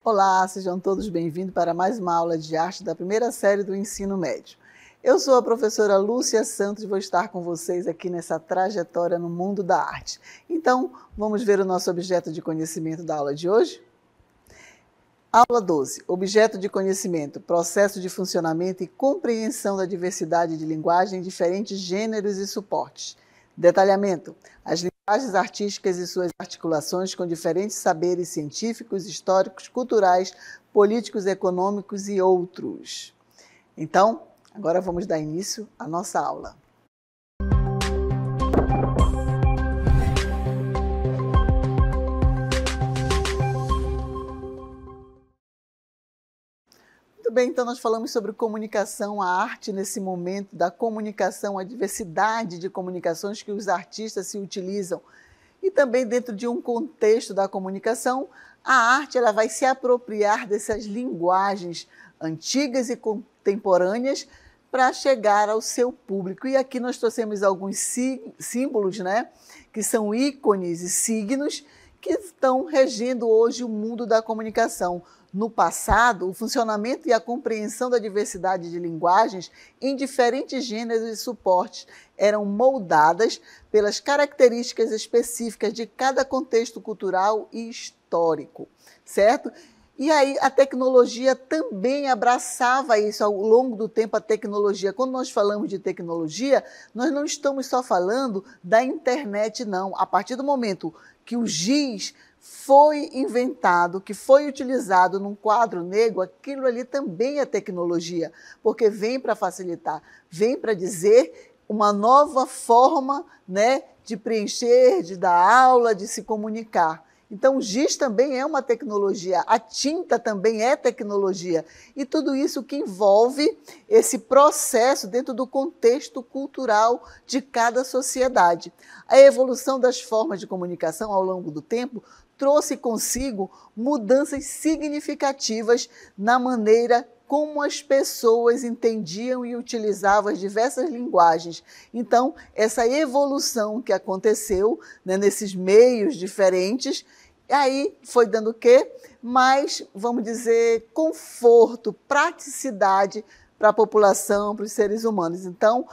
Olá, sejam todos bem-vindos para mais uma aula de arte da primeira série do ensino médio. Eu sou a professora Lúcia Santos e vou estar com vocês aqui nessa trajetória no mundo da arte. Então, vamos ver o nosso objeto de conhecimento da aula de hoje? Aula 12. Objeto de conhecimento, processo de funcionamento e compreensão da diversidade de linguagem em diferentes gêneros e suportes. Detalhamento. As linguagens artísticas e suas articulações com diferentes saberes científicos, históricos, culturais, políticos, econômicos e outros. Então, agora vamos dar início à nossa aula. Muito bem, então nós falamos sobre comunicação, a arte nesse momento da comunicação, a diversidade de comunicações que os artistas se utilizam. E também dentro de um contexto da comunicação, a arte ela vai se apropriar dessas linguagens antigas e contemporâneas para chegar ao seu público. E aqui nós trouxemos alguns símbolos, né, que são ícones e signos que estão regendo hoje o mundo da comunicação. No passado, o funcionamento e a compreensão da diversidade de linguagens em diferentes gêneros e suportes eram moldadas pelas características específicas de cada contexto cultural e histórico, certo? E aí a tecnologia também abraçava isso ao longo do tempo, a tecnologia. Quando nós falamos de tecnologia, nós não estamos só falando da internet, não. A partir do momento que o giz foi inventado, que foi utilizado num quadro negro, aquilo ali também é tecnologia, porque vem para facilitar, vem para dizer uma nova forma, né, de preencher, de dar aula, de se comunicar. Então, o giz também é uma tecnologia, a tinta também é tecnologia, e tudo isso que envolve esse processo dentro do contexto cultural de cada sociedade. A evolução das formas de comunicação ao longo do tempo trouxe consigo mudanças significativas na maneira como as pessoas entendiam e utilizavam as diversas linguagens. Então, essa evolução que aconteceu, né, nesses meios diferentes, aí foi dando o quê? Mais, vamos dizer, conforto, praticidade para a população, para os seres humanos. Então,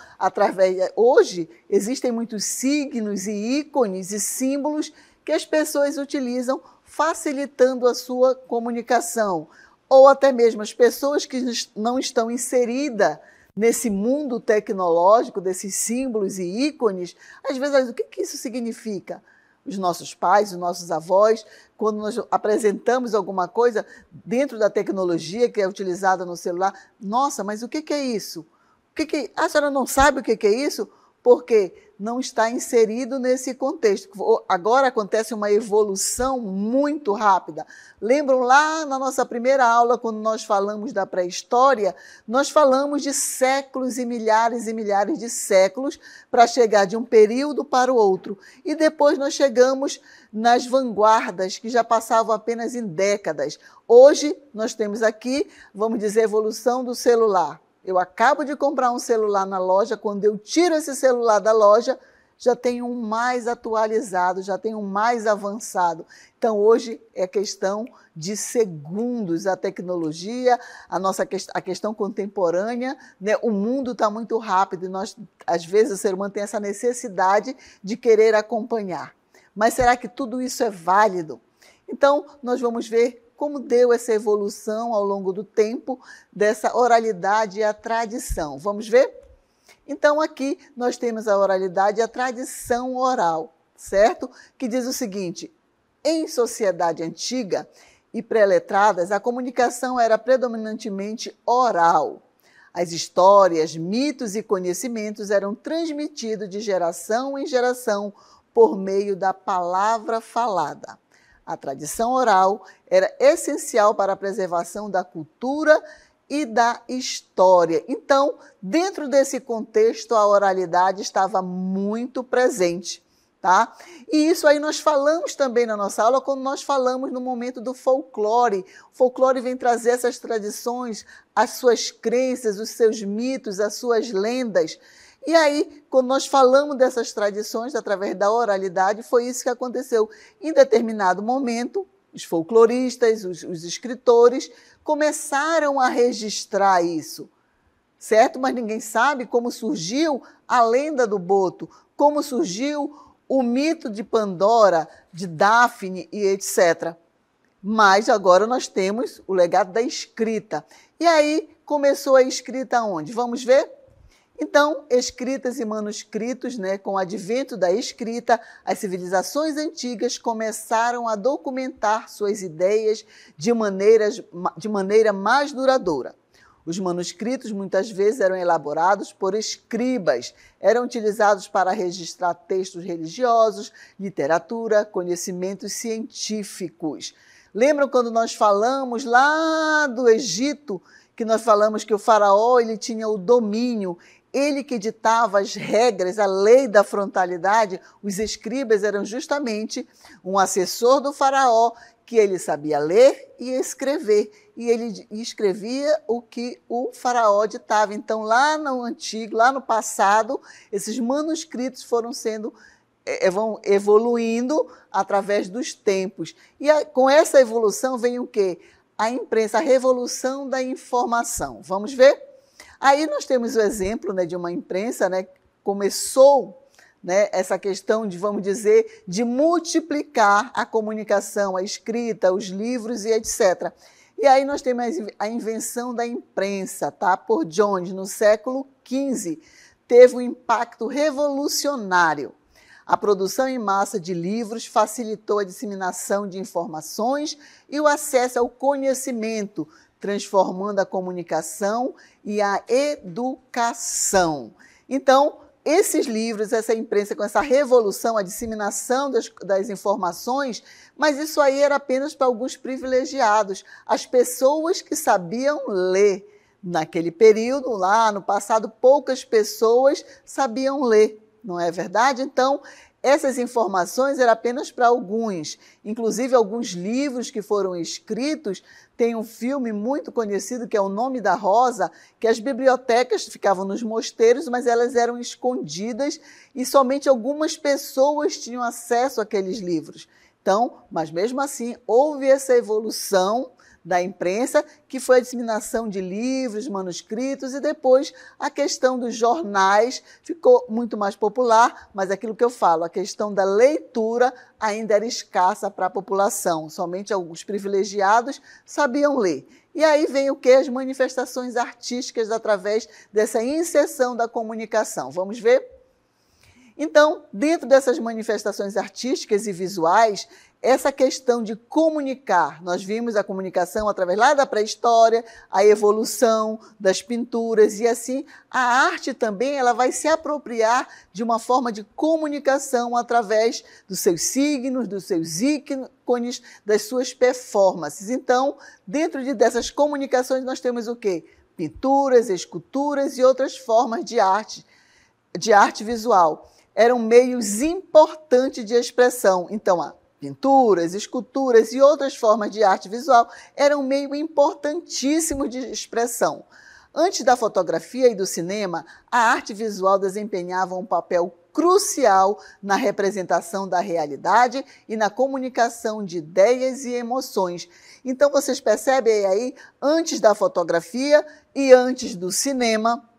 hoje, existem muitos signos e ícones e símbolos que as pessoas utilizam facilitando a sua comunicação. Ou até mesmo as pessoas que não estão inseridas nesse mundo tecnológico, desses símbolos e ícones, às vezes, o que isso significa? Os nossos pais, os nossos avós, quando nós apresentamos alguma coisa dentro da tecnologia que é utilizada no celular, nossa, mas o que é isso? A senhora não sabe o que é isso? Porque não está inserido nesse contexto. Agora acontece uma evolução muito rápida. Lembram lá na nossa primeira aula, quando nós falamos da pré-história, nós falamos de séculos e milhares de séculos para chegar de um período para o outro. E depois nós chegamos nas vanguardas, que já passavam apenas em décadas. Hoje nós temos aqui, vamos dizer, a evolução do celular. Eu acabo de comprar um celular na loja, quando eu tiro esse celular da loja, já tem um mais atualizado, já tem um mais avançado. Então, hoje é questão de segundos a tecnologia, a questão contemporânea, né? O mundo está muito rápido e nós, às vezes, o ser humano tem essa necessidade de querer acompanhar. Mas será que tudo isso é válido? Então, nós vamos ver como deu essa evolução ao longo do tempo dessa oralidade e a tradição. Vamos ver? Então, aqui nós temos a oralidade e a tradição oral, certo? Que diz o seguinte: em sociedade antiga e pré-letradas, a comunicação era predominantemente oral. As histórias, mitos e conhecimentos eram transmitidos de geração em geração por meio da palavra falada. A tradição oral era essencial para a preservação da cultura e da história. Então, dentro desse contexto, a oralidade estava muito presente. tá? E isso aí nós falamos também na nossa aula quando nós falamos no momento do folclore. O folclore vem trazer essas tradições, as suas crenças, os seus mitos, as suas lendas. E aí, quando nós falamos dessas tradições através da oralidade, foi isso que aconteceu. Em determinado momento, os folcloristas, os escritores, começaram a registrar isso, certo? Mas ninguém sabe como surgiu a lenda do boto, como surgiu o mito de Pandora, de Daphne e etc. Mas agora nós temos o legado da escrita. E aí começou a escrita onde? Vamos ver? Então, escritas e manuscritos, né, com o advento da escrita, as civilizações antigas começaram a documentar suas ideias de maneira mais duradoura. Os manuscritos muitas vezes eram elaborados por escribas, eram utilizados para registrar textos religiosos, literatura, conhecimentos científicos. Lembram quando nós falamos lá do Egito, que nós falamos que o faraó ele tinha o domínio, ele que ditava as regras, a lei da frontalidade, os escribas eram justamente um assessor do faraó, que ele sabia ler e escrever, e ele escrevia o que o faraó ditava. Então, lá no antigo, lá no passado, esses manuscritos vão evoluindo através dos tempos. E com essa evolução vem o quê? A imprensa, a revolução da informação. Vamos ver? Aí nós temos o exemplo, né, de uma imprensa, né, que começou, né, essa questão de, vamos dizer, de multiplicar a comunicação, a escrita, os livros e etc. E aí nós temos a invenção da imprensa, tá? Por Jones, no século XV, teve um impacto revolucionário. A produção em massa de livros facilitou a disseminação de informações e o acesso ao conhecimento, transformando a comunicação e a educação. Então, esses livros, essa imprensa com essa revolução, a disseminação das informações, mas isso aí era apenas para alguns privilegiados, as pessoas que sabiam ler. Naquele período, lá no passado, poucas pessoas sabiam ler, não é verdade? Então, essas informações eram apenas para alguns. Inclusive, alguns livros que foram escritos, tem um filme muito conhecido, que é O Nome da Rosa, que as bibliotecas ficavam nos mosteiros, mas elas eram escondidas e somente algumas pessoas tinham acesso àqueles livros. Então, mas mesmo assim, houve essa evolução da imprensa, que foi a disseminação de livros, manuscritos, e depois a questão dos jornais ficou muito mais popular, mas aquilo que eu falo, a questão da leitura ainda era escassa para a população, somente alguns privilegiados sabiam ler. E aí vem o que? As manifestações artísticas através dessa inserção da comunicação. Vamos ver? Então, dentro dessas manifestações artísticas e visuais, essa questão de comunicar, nós vimos a comunicação através lá da pré-história, a evolução das pinturas e assim, a arte também ela vai se apropriar de uma forma de comunicação através dos seus signos, dos seus ícones, das suas performances. Então, dentro dessas comunicações nós temos o quê? Pinturas, esculturas e outras formas de arte visual. Eram meios importantes de expressão. Então, pinturas, esculturas e outras formas de arte visual eram um meio importantíssimo de expressão. Antes da fotografia e do cinema, a arte visual desempenhava um papel crucial na representação da realidade e na comunicação de ideias e emoções. Então, vocês percebem aí, antes da fotografia e antes do cinema,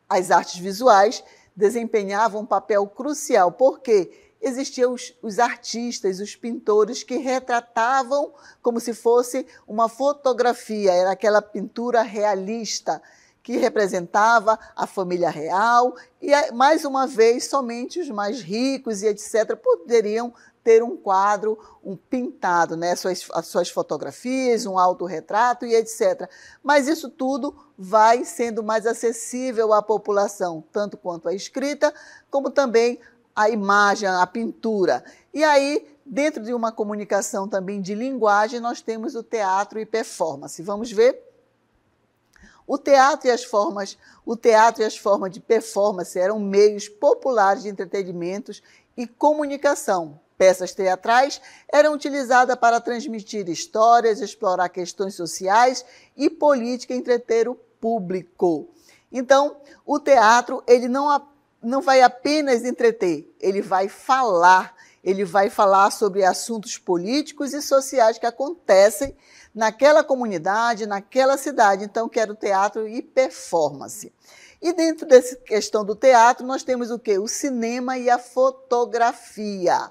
as artes visuais desempenhavam um papel crucial, porque existiam os artistas, os pintores que retratavam como se fosse uma fotografia, era aquela pintura realista que representava a família real e, mais uma vez, somente os mais ricos e etc. poderiam ter um quadro, um pintado, né? As suas fotografias, um autorretrato e etc. Mas isso tudo vai sendo mais acessível à população, tanto quanto a escrita, como também a imagem, a pintura. E aí, dentro de uma comunicação também de linguagem, nós temos o teatro e performance. Vamos ver? O teatro e as formas de performance eram meios populares de entretenimentos e comunicação. Peças teatrais eram utilizadas para transmitir histórias, explorar questões sociais e política e entreter o público. Então, o teatro ele não vai apenas entreter, ele vai falar sobre assuntos políticos e sociais que acontecem naquela comunidade, naquela cidade. Então, que era o teatro e performance. E dentro dessa questão do teatro, nós temos o quê? O cinema e a fotografia.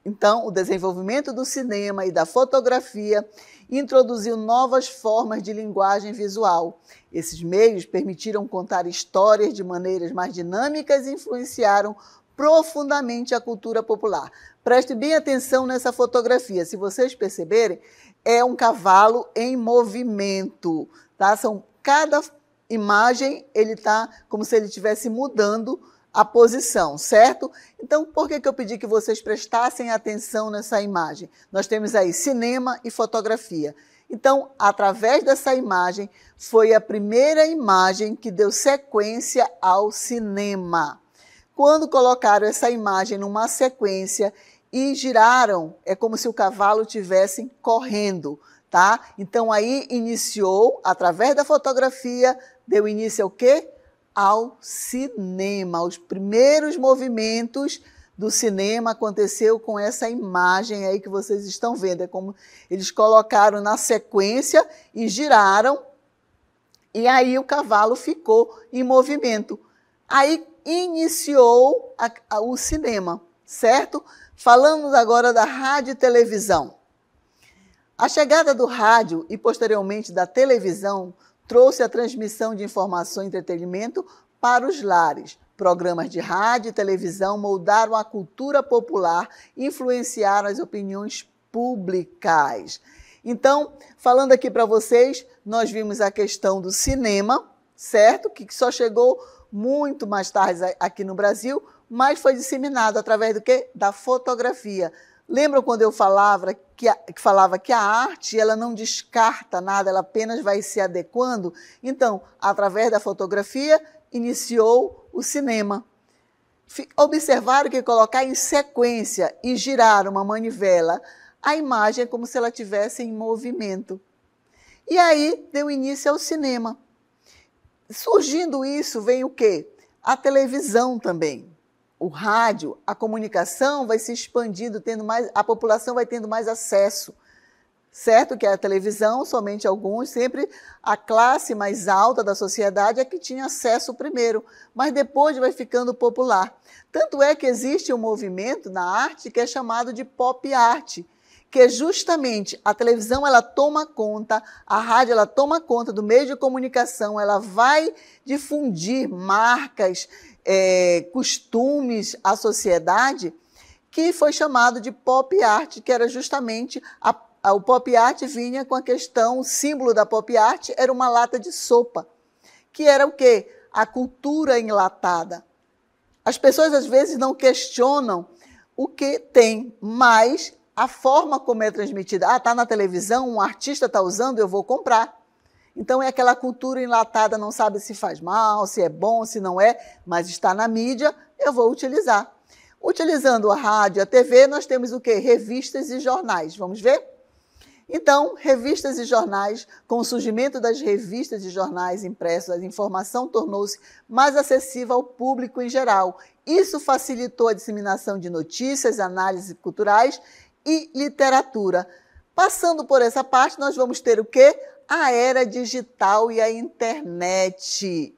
Então, o desenvolvimento do cinema e da fotografia introduziu novas formas de linguagem visual. Esses meios permitiram contar histórias de maneiras mais dinâmicas e influenciaram profundamente a cultura popular. Preste bem atenção nessa fotografia. Se vocês perceberem, é um cavalo em movimento, tá? Cada imagem, ele está como se ele estivesse mudando a posição, certo? Então, por que eu pedi que vocês prestassem atenção nessa imagem? Nós temos aí cinema e fotografia. Então, através dessa imagem, foi a primeira imagem que deu sequência ao cinema. Quando colocaram essa imagem numa sequência e giraram, é como se o cavalo estivesse correndo, tá? Então, aí iniciou, através da fotografia, deu início ao quê? Ao cinema. Os primeiros movimentos do cinema aconteceu com essa imagem aí que vocês estão vendo. É como eles colocaram na sequência e giraram, e aí o cavalo ficou em movimento. Aí iniciou o cinema, certo? Falamos agora da rádio e televisão. A chegada do rádio e posteriormente da televisão trouxe a transmissão de informação e entretenimento para os lares. Programas de rádio e televisão moldaram a cultura popular e influenciaram as opiniões públicas. Então, falando aqui para vocês, nós vimos a questão do cinema, certo? Que só chegou muito mais tarde aqui no Brasil, mas foi disseminado através do quê? Da fotografia. Lembram quando eu falava que a arte ela não descarta nada, ela apenas vai se adequando? Então, através da fotografia, iniciou o cinema. Observaram que colocar em sequência e girar uma manivela, a imagem é como se ela estivesse em movimento. E aí deu início ao cinema. Surgindo isso, vem o quê? A televisão também. O rádio, a comunicação vai se expandindo, a população vai tendo mais acesso. Certo que a televisão, somente alguns, sempre a classe mais alta da sociedade é que tinha acesso primeiro, mas depois vai ficando popular. Tanto é que existe um movimento na arte que é chamado de pop art, que é justamente a televisão ela toma conta, a rádio ela toma conta do meio de comunicação, ela vai difundir marcas, costumes à sociedade, que foi chamado de pop art, que era justamente o pop art vinha com a questão, o símbolo da pop art era uma lata de sopa, que era o quê? A cultura enlatada. As pessoas às vezes não questionam o que tem, mas a forma como é transmitida. Ah, está na televisão, um artista está usando, eu vou comprar. Então, é aquela cultura enlatada, não sabe se faz mal, se é bom, se não é, mas está na mídia, eu vou utilizar. Utilizando a rádio e a TV, nós temos o quê? Revistas e jornais. Vamos ver? Então, revistas e jornais, com o surgimento das revistas e jornais impressos, a informação tornou-se mais acessível ao público em geral. Isso facilitou a disseminação de notícias, análises culturais e literatura. Passando por essa parte, nós vamos ter o quê? A era digital e a internet.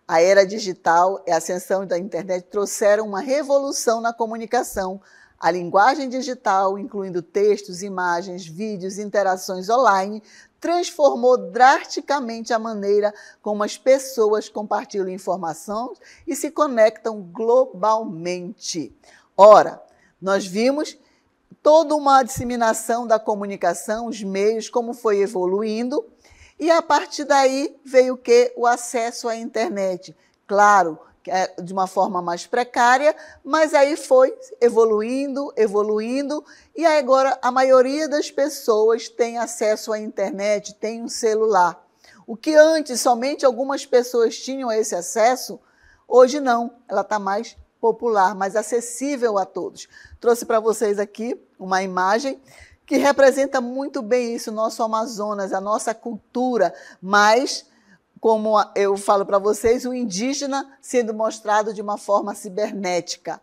A era digital e a ascensão da internet trouxeram uma revolução na comunicação. A linguagem digital, incluindo textos, imagens, vídeos, interações online, transformou drasticamente a maneira como as pessoas compartilham informações e se conectam globalmente. Ora, nós vimos toda uma disseminação da comunicação, os meios, como foi evoluindo, e a partir daí veio o quê? O acesso à internet. Claro, de uma forma mais precária, mas aí foi evoluindo, e agora a maioria das pessoas tem acesso à internet, tem um celular. O que antes somente algumas pessoas tinham esse acesso, hoje não, ela está mais popular, mais acessível a todos. Trouxe para vocês aqui uma imagem que representa muito bem isso, nosso Amazonas, a nossa cultura, mas, como eu falo para vocês, o indígena sendo mostrado de uma forma cibernética.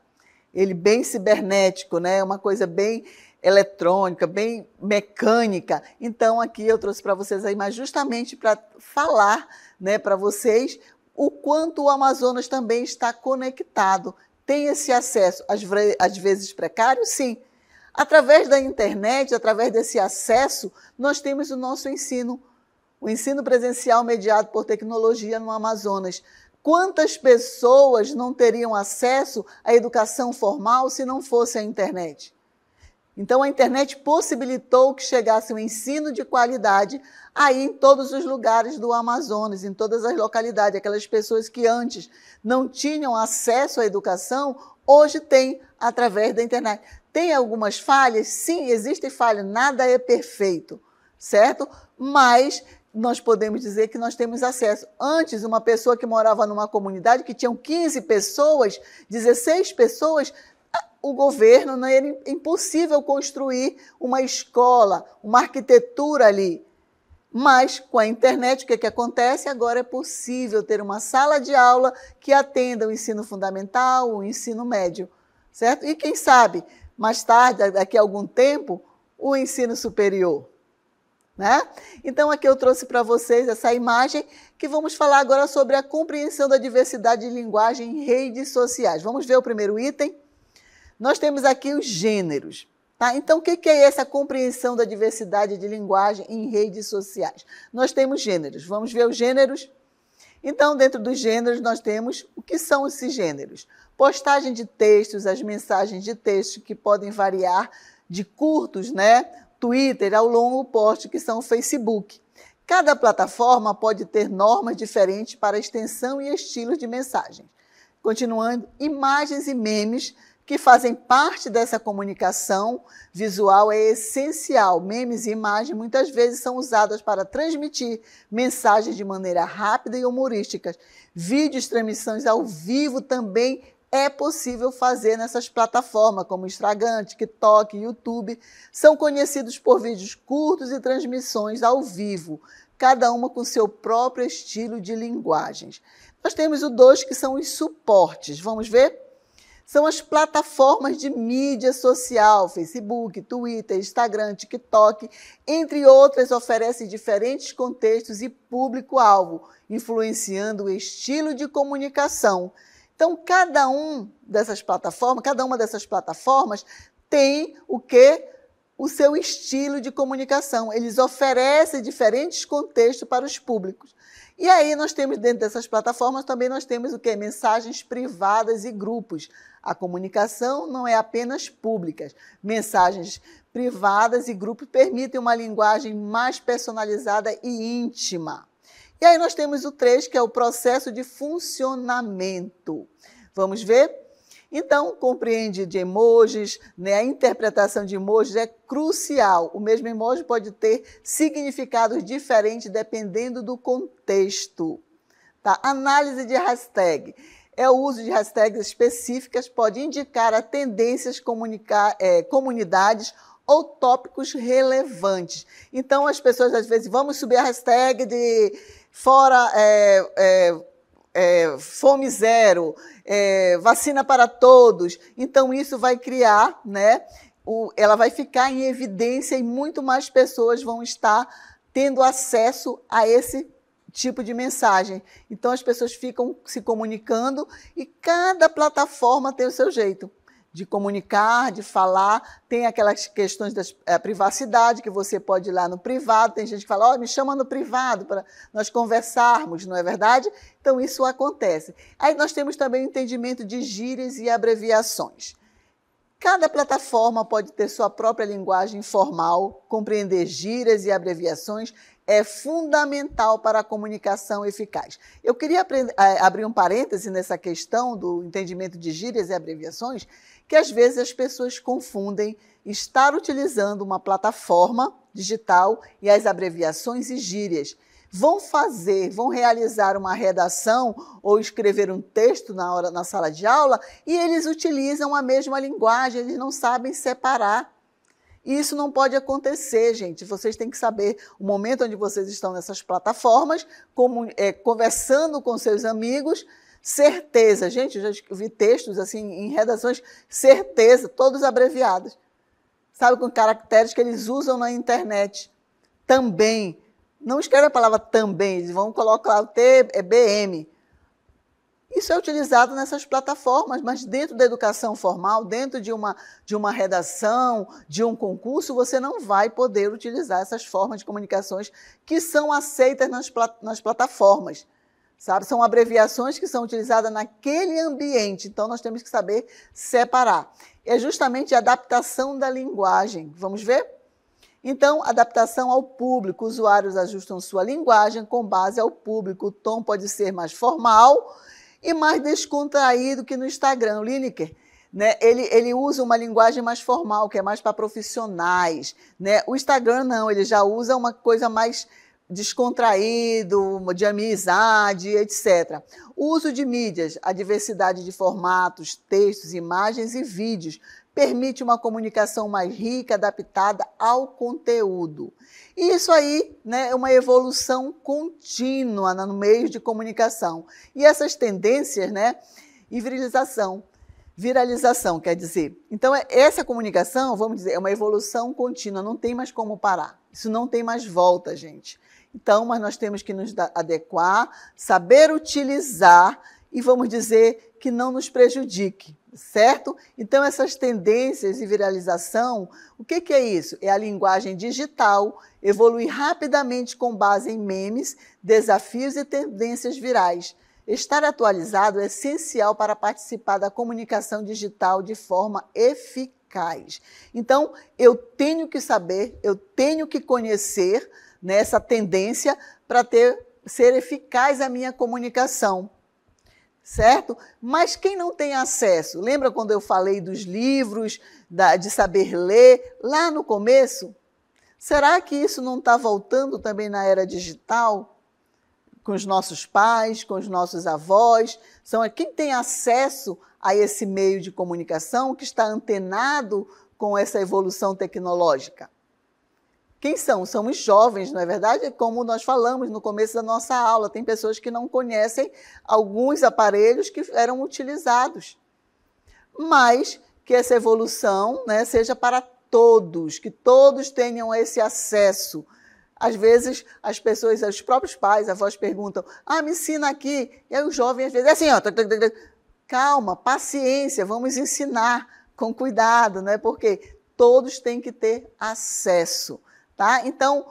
Ele bem cibernético, né? Uma coisa bem eletrônica, bem mecânica. Então, aqui eu trouxe para vocês a imagem justamente para falar, né, para vocês o quanto o Amazonas também está conectado. Tem esse acesso, às vezes precário, sim. Através da internet, através desse acesso, nós temos o nosso ensino, o ensino presencial mediado por tecnologia no Amazonas. Quantas pessoas não teriam acesso à educação formal se não fosse a internet? Então, a internet possibilitou que chegasse um ensino de qualidade aí em todos os lugares do Amazonas, em todas as localidades. Aquelas pessoas que antes não tinham acesso à educação, hoje têm através da internet. Tem algumas falhas? Sim, existem falhas, nada é perfeito, certo? Mas nós podemos dizer que nós temos acesso. Antes, uma pessoa que morava numa comunidade que tinham 15 pessoas, 16 pessoas, o governo, não era impossível construir uma escola, uma arquitetura ali. Mas, com a internet, o que acontece? Agora é possível ter uma sala de aula que atenda o ensino fundamental, o ensino médio, certo? E quem sabe, mais tarde, daqui a algum tempo, o ensino superior, né? Então, aqui eu trouxe para vocês essa imagem que vamos falar agora sobre a compreensão da diversidade de linguagem em redes sociais. Vamos ver o primeiro item? Nós temos aqui os gêneros. Tá? Então, o que é essa compreensão da diversidade de linguagem em redes sociais? Nós temos gêneros. Vamos ver os gêneros? Então, dentro dos gêneros, nós temos o que são esses gêneros. Postagem de textos, as mensagens de texto que podem variar de curtos, né? Twitter, ao longo post, que são o Facebook. Cada plataforma pode ter normas diferentes para extensão e estilos de mensagens. Continuando, imagens e memes que fazem parte dessa comunicação visual é essencial. Memes e imagens muitas vezes são usadas para transmitir mensagens de maneira rápida e humorística. Vídeos, transmissões ao vivo também é possível fazer nessas plataformas, como Instagram, TikTok, YouTube. São conhecidos por vídeos curtos e transmissões ao vivo, cada uma com seu próprio estilo de linguagens. Nós temos o 2, que são os suportes. Vamos ver? São as plataformas de mídia social, Facebook, Twitter, Instagram, TikTok, entre outras, oferecem diferentes contextos e público-alvo, influenciando o estilo de comunicação. Então, cada uma dessas plataformas tem o quê? O seu estilo de comunicação. Eles oferecem diferentes contextos para os públicos. E aí nós temos, dentro dessas plataformas, também nós temos o quê? Mensagens privadas e grupos. A comunicação não é apenas pública. Mensagens privadas e grupos permitem uma linguagem mais personalizada e íntima. E aí nós temos o 3, que é o processo de funcionamento. Vamos ver? Então, compreende de emojis, né? A interpretação de emojis é crucial. O mesmo emoji pode ter significados diferentes dependendo do contexto. Tá? Análise de hashtag. O uso de hashtags específicas pode indicar a tendências, comunidades ou tópicos relevantes. Então, as pessoas, às vezes, vamos subir a hashtag de fora fome zero, vacina para todos. Então, isso vai criar, né, ela vai ficar em evidência e muito mais pessoas vão estar tendo acesso a esse tipo de mensagem. Então, as pessoas ficam se comunicando e cada plataforma tem o seu jeito de comunicar, de falar. Tem aquelas questões da privacidade, que você pode ir lá no privado. Tem gente que fala, me chama no privado para nós conversarmos, não é verdade? Então, isso acontece. Aí nós temos também o entendimento de gírias e abreviações. Cada plataforma pode ter sua própria linguagem formal, compreender gírias e abreviações é fundamental para a comunicação eficaz. Eu queria abrir um parêntese nessa questão do entendimento de gírias e abreviações, que às vezes as pessoas confundem estar utilizando uma plataforma digital e as abreviações e gírias. vão realizar uma redação ou escrever um texto na sala de aula e eles utilizam a mesma linguagem, eles não sabem separar. E isso não pode acontecer, gente. Vocês têm que saber o momento onde vocês estão nessas plataformas, conversando com seus amigos, certeza. Gente, eu já vi textos assim em redações, certeza, todos abreviados. Sabe, com caracteres que eles usam na internet. Também. Não escreve a palavra também, eles vão colocar o T, é BM. Isso é utilizado nessas plataformas, mas dentro da educação formal, dentro de uma redação, de um concurso, você não vai poder utilizar essas formas de comunicações que são aceitas nas plataformas. Sabe? São abreviações que são utilizadas naquele ambiente, então nós temos que saber separar. É justamente a adaptação da linguagem. Vamos ver? Então, adaptação ao público. Usuários ajustam sua linguagem com base ao público. O tom pode ser mais formal e mais descontraído que no Instagram. O Lineker, né, ele usa uma linguagem mais formal, que é mais para profissionais. Né? O Instagram não, ele já usa uma coisa mais descontraído, de amizade, etc. O uso de mídias, a diversidade de formatos, textos, imagens e vídeos permite uma comunicação mais rica, adaptada ao conteúdo. E isso aí, né, é uma evolução contínua no meio de comunicação. E essas tendências, né, e viralização, quer dizer. Então, essa comunicação, vamos dizer, é uma evolução contínua, não tem mais como parar. Isso não tem mais volta, gente. Então, mas nós temos que nos adequar, saber utilizar e, vamos dizer, que não nos prejudique, certo? Então, essas tendências e viralização, o que é isso? É a linguagem digital, evoluir rapidamente com base em memes, desafios e tendências virais. Estar atualizado é essencial para participar da comunicação digital de forma eficaz. Então, eu tenho que saber, eu tenho que conhecer nessa tendência para ser eficaz a minha comunicação, certo? Mas quem não tem acesso, lembra quando eu falei dos livros, de saber ler, lá no começo? Será que isso não está voltando também na era digital? Com os nossos pais, com os nossos avós, quem tem acesso a esse meio de comunicação, que está antenado com essa evolução tecnológica. Quem são? São os jovens, não é verdade? Como nós falamos no começo da nossa aula, tem pessoas que não conhecem alguns aparelhos que eram utilizados. Mas que essa evolução, né, seja para todos, que todos tenham esse acesso. Às vezes, as pessoas, os próprios pais, avós perguntam, me ensina aqui. E aí o jovem, às vezes, é assim, ó, calma, paciência, vamos ensinar com cuidado, né? Porque todos têm que ter acesso, tá? Então,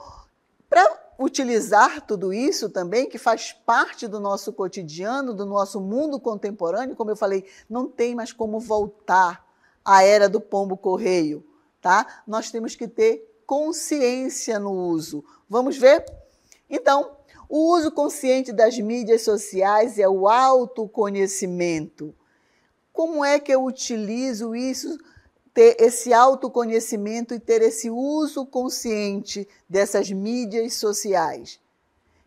para utilizar tudo isso também, que faz parte do nosso cotidiano, do nosso mundo contemporâneo, como eu falei, não tem mais como voltar à era do pombo-correio, tá? Nós temos que ter consciência no uso. Vamos ver? Então, o uso consciente das mídias sociais é o autoconhecimento. Como é que eu utilizo isso, ter esse autoconhecimento e ter esse uso consciente dessas mídias sociais?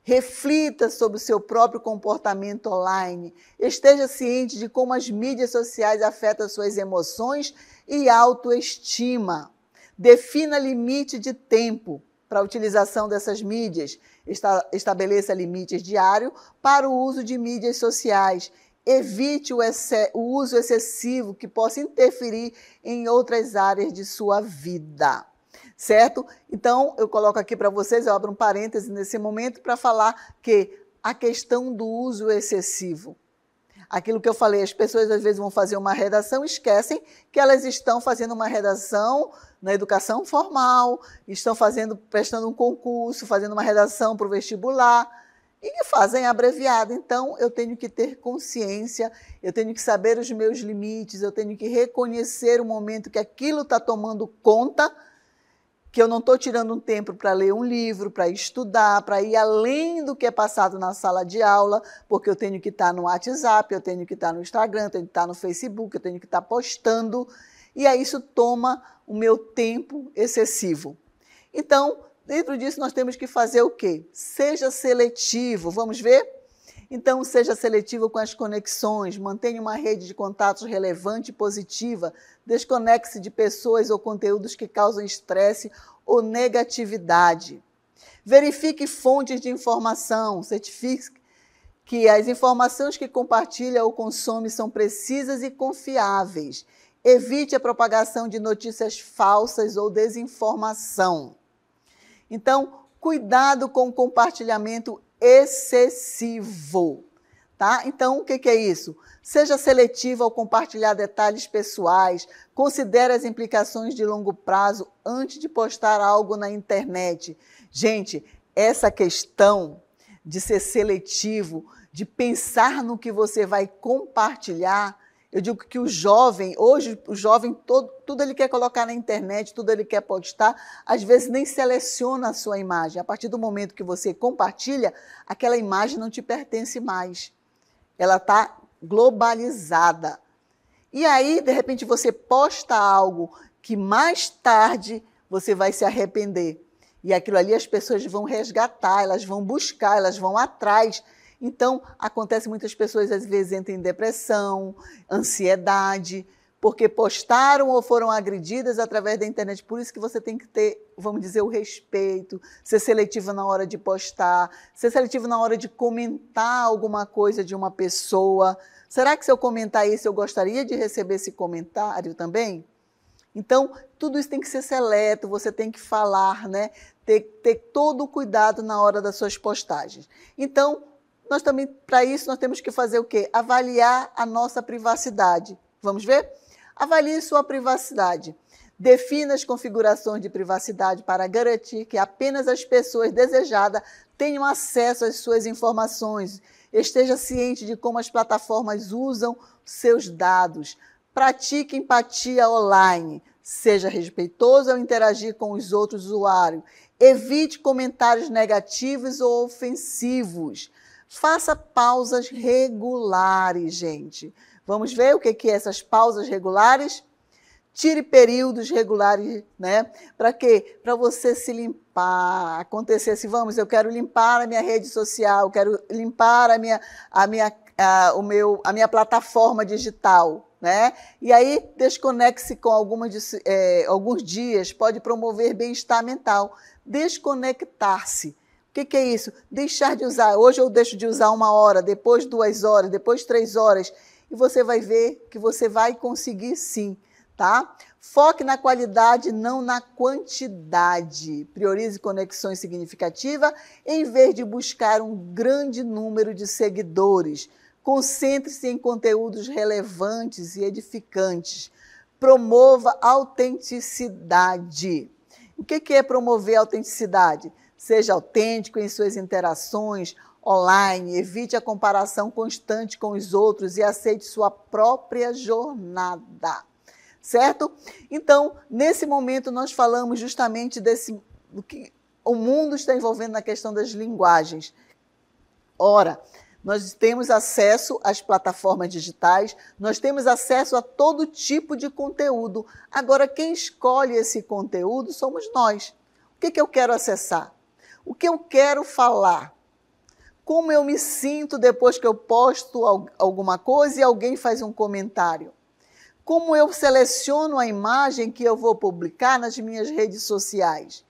Reflita sobre o seu próprio comportamento online. Esteja ciente de como as mídias sociais afetam suas emoções e autoestima. Defina limite de tempo para a utilização dessas mídias. Estabeleça limites diários para o uso de mídias sociais. Evite o uso excessivo que possa interferir em outras áreas de sua vida. Certo? Então, eu coloco aqui para vocês, eu abro um parêntese nesse momento para falar que a questão do uso excessivo. Aquilo que eu falei, as pessoas às vezes vão fazer uma redação, esquecem que elas estão fazendo uma redação na educação formal, estão prestando um concurso, fazendo uma redação para o vestibular, e que fazem abreviado. Então, eu tenho que ter consciência, eu tenho que saber os meus limites, eu tenho que reconhecer o momento que aquilo está tomando conta, que eu não estou tirando um tempo para ler um livro, para estudar, para ir além do que é passado na sala de aula, porque eu tenho que estar no WhatsApp, eu tenho que estar no Instagram, eu tenho que estar no Facebook, eu tenho que estar postando, e aí isso toma o meu tempo excessivo. Então, dentro disso nós temos que fazer o quê? Seja seletivo, vamos ver? Então, seja seletivo com as conexões, mantenha uma rede de contatos relevante e positiva, desconecte-se de pessoas ou conteúdos que causam estresse ou negatividade. Verifique fontes de informação, certifique que as informações que compartilha ou consome são precisas e confiáveis. Evite a propagação de notícias falsas ou desinformação. Então, cuidado com o compartilhamento excessivo, tá? Então, o que é isso? Seja seletivo ao compartilhar detalhes pessoais, considere as implicações de longo prazo antes de postar algo na internet. Gente, essa questão de ser seletivo, de pensar no que você vai compartilhar, eu digo que hoje o jovem, tudo ele quer colocar na internet, tudo ele quer postar, às vezes nem seleciona a sua imagem. A partir do momento que você compartilha, aquela imagem não te pertence mais. Ela está globalizada. E aí, de repente, você posta algo que mais tarde você vai se arrepender. E aquilo ali as pessoas vão resgatar, elas vão buscar, elas vão atrás. Então, acontece muitas pessoas, às vezes, entram em depressão, ansiedade, porque postaram ou foram agredidas através da internet. Por isso que você tem que ter, vamos dizer, o respeito, ser seletivo na hora de postar, ser seletivo na hora de comentar alguma coisa de uma pessoa. Será que se eu comentar isso, eu gostaria de receber esse comentário também? Então, tudo isso tem que ser seleto, você tem que falar, né? Ter todo o cuidado na hora das suas postagens. Então, nós também, para isso, nós temos que fazer o quê? Avaliar a nossa privacidade. Vamos ver? Avalie sua privacidade. Defina as configurações de privacidade para garantir que apenas as pessoas desejadas tenham acesso às suas informações. Esteja ciente de como as plataformas usam seus dados. Pratique empatia online. Seja respeitoso ao interagir com os outros usuários. Evite comentários negativos ou ofensivos. Faça pausas regulares, gente. Vamos ver o que é essas pausas regulares? Tire períodos regulares, né? Para quê? Para você se limpar. Acontecer assim, eu quero limpar a minha rede social, eu quero limpar a minha plataforma digital, né? E aí, desconecte-se com alguns dias, pode promover bem-estar mental. Desconectar-se. O que é isso? Deixar de usar. Hoje eu deixo de usar 1 hora, depois 2 horas, depois 3 horas. E você vai ver que você vai conseguir sim, tá? Foque na qualidade, não na quantidade. Priorize conexões significativas em vez de buscar um grande número de seguidores. Concentre-se em conteúdos relevantes e edificantes. Promova autenticidade. O que é promover autenticidade? Seja autêntico em suas interações online, evite a comparação constante com os outros e aceite sua própria jornada. Certo? Então, nesse momento, nós falamos justamente do que o mundo está envolvendo na questão das linguagens. Ora, nós temos acesso às plataformas digitais, nós temos acesso a todo tipo de conteúdo. Agora, quem escolhe esse conteúdo somos nós. O que eu quero acessar? O que eu quero falar? Como eu me sinto depois que eu posto alguma coisa e alguém faz um comentário? Como eu seleciono a imagem que eu vou publicar nas minhas redes sociais?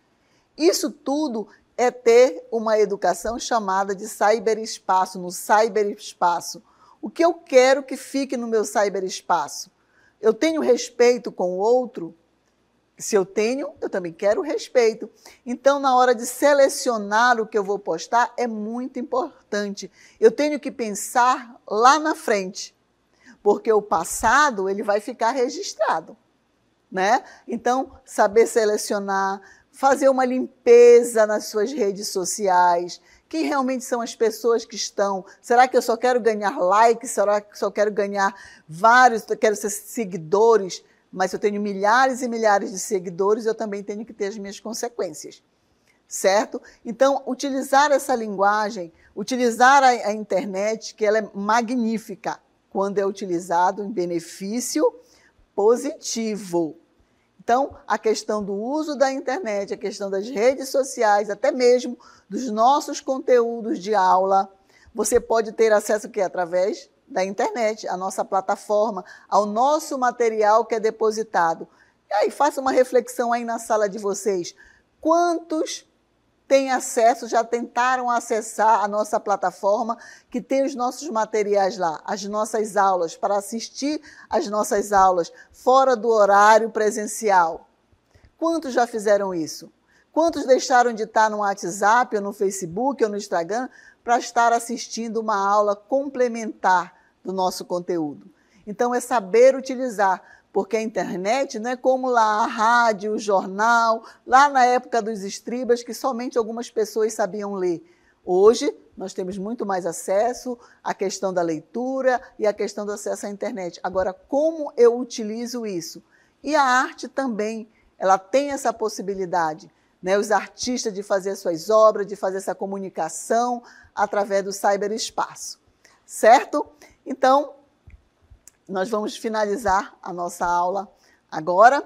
Isso tudo é ter uma educação chamada de cyberespaço, no cyberespaço. O que eu quero que fique no meu cyberespaço? Eu tenho respeito com o outro? Se eu tenho, eu também quero respeito. Então, na hora de selecionar o que eu vou postar, é muito importante. Eu tenho que pensar lá na frente, porque o passado ele vai ficar registrado, né? Então, saber selecionar, fazer uma limpeza nas suas redes sociais. Quem realmente são as pessoas que estão? Será que eu só quero ganhar likes? Será que eu só quero ganhar quero ser seguidores? Mas eu tenho milhares e milhares de seguidores, eu também tenho que ter as minhas consequências, certo? Então, utilizar essa linguagem, utilizar a internet, que ela é magnífica, quando é utilizado em benefício positivo. Então, a questão do uso da internet, a questão das redes sociais, até mesmo dos nossos conteúdos de aula, você pode ter acesso o quê? Através da internet, a nossa plataforma, ao nosso material que é depositado. E aí, faça uma reflexão aí na sala de vocês. Quantos têm acesso, já tentaram acessar a nossa plataforma, que tem os nossos materiais lá, as nossas aulas, para assistir às nossas aulas, fora do horário presencial? Quantos já fizeram isso? Quantos deixaram de estar no WhatsApp, ou no Facebook, ou no Instagram, para estar assistindo uma aula complementar do nosso conteúdo? Então, é saber utilizar, porque a internet não é como lá a rádio, o jornal, lá na época dos estribas, que somente algumas pessoas sabiam ler. Hoje, nós temos muito mais acesso à questão da leitura e à questão do acesso à internet. Agora, como eu utilizo isso? E a arte também, ela tem essa possibilidade, né? Os artistas de fazer suas obras, de fazer essa comunicação através do ciberespaço, certo? Então, nós vamos finalizar a nossa aula agora.